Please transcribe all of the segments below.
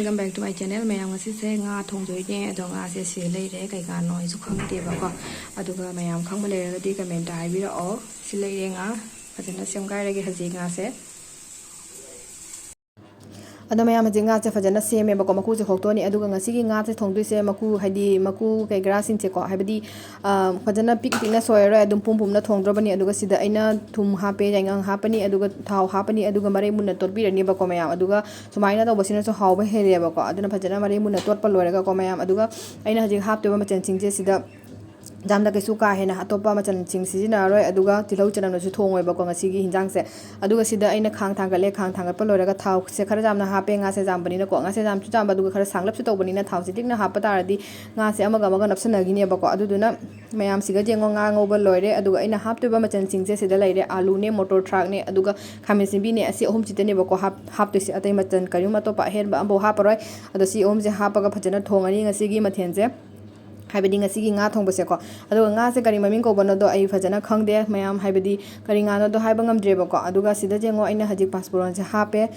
welcome back to my channel. Mayam ngasi se nga thongjoine ado nga se se leire kai ka noi su khangte ba ko aduga mayam khangba leire di comment ai bi ro si leire nga fajana sem kai rege haji nga se Ada mayam jinga che fajana seme ba ko maku che khokto ni aduga ngasi gi nga che thongdui se maku haidi maku kai grasin che ko haibadi fajana pik pik na soira adum pum pum na thongdro bani aduga sida aina thum hape jangang hapani aduga thau hapani aduga mare mun na totbi rani ba ko mayam aduga sumaina do basina so hawba hele ba ko aduna fajana mare mun na tot pa loira ko mayam aduga aina haji hapte ba machan chingje sida jamda ke suka hena atopa machan ching sijina roi aduga tilau chanam no su thongoi ba ko ngasi gi hinjang se aduga sida aina khang thang pa loira ga thau se khara jamna hape nga se jam bani na ko nga se jam chu jam aduga khara sanglap su to bani na thau se tik na hapa taradi nga se amaga napsana gi ne ba ko aduduna mayam siga jengo nga ngoba loire aduga aina hapte ba machan ching je sida laire alu ne motor truck ne aduga khamin simbi ne asi ohum chite ne ba ko hapte se atai machan karium atopa hen ba ambo haparoi adu si ohum je hapa ga phajana thongani ngasi gi mathen je haibadi ngasi gi nga thong base ko aduga nga se kari maming ko bono do ai fajana khangde mayam haibadi kari nga no do haiba ngamdre ba ko aduga sida jengo aina haji passport je hape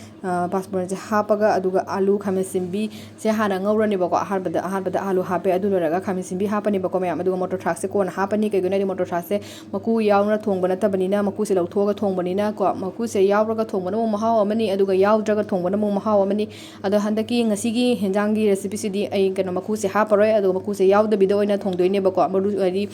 passport je hapaga aduga alu khame simbi se hana ngawrani ba ko harbada alu hape adu loraga khame simbi hapani ba ko mayam aduga motor truck se ko na hapani ke guna motor truck se maku yauna thong bana tabani na maku se lauthoga thong bani na ko maku se yawraga thong bana mo mahaw amani aduga yawdraga thong bana mo mahaw amani adu handaki ngasi gi henjangi recipe sidi ai kana maku se haparoi aduga maku se yawda do ina thongdoine ba ko maru ari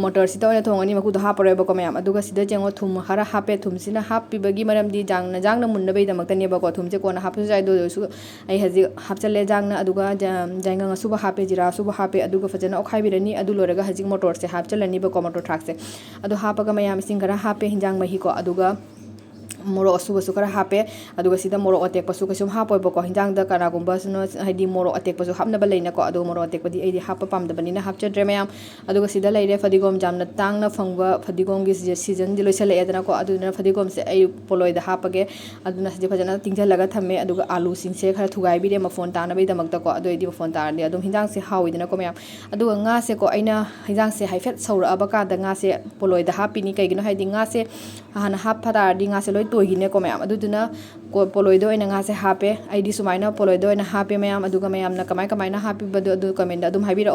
motor sita ina thongani maku do hapare ba ko mayam aduga sida jengo thum hara hape thum sina happy bagi maram di jang na munna bai damak tane ba ko thum je ko na hapu jai do su ai haji hapchale jang na aduga jainga suba hape jira suba hape aduga fajana okhai birani adu loraga haji motor se hapchalani ba ko motor truck se adu hapaga mayam singara hape hinjang mahi ko aduga moro suba sukara hape aduga sida moro atek pasu kasum hapoi bako hinjang da kana gumba suno haidi moro atek pasu hapna ba leina ko adu moro atek padi ai hapa pam da bani na hapcha dre mayam aduga sida leire fadigom jamna tangna phangba fadigom gi season di loisale edana ko adu na fadigom se ai poloi da hapage aduna se fajana tingja laga thame aduga alu sing se khara thugai bi re ma phone ta na bai damak ta ko adu di phone ta ni adum hinjang se hawi dana ko mayam aduga nga se ko aina hinjang se haifet saura abaka da nga se poloi da hapi ni kai gino haidi nga se hana hap phada di nga se loi toigine ko mayam aduduna ko poloido ina nga se hape aidi sumaina poloido ina hape mayam aduga mayam na kamai na happy badu adu comment adum habira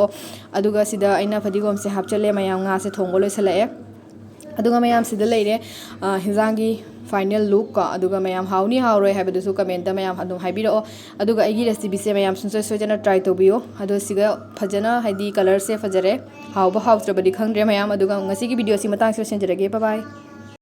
aduga sida aina fadigom se hapchale mayam nga se thongo loisalae aduga mayam sida leire hinjangi final look ka aduga mayam hauni hauroi habadu su comment da mayam adum habira aduga aigi recipe se mayam sunsoi sojana try to biyo adu siga phajana haidi color se fajare hawba hawtrabadi khangre mayam aduga ngasi gi video si matang se senjrege bye bye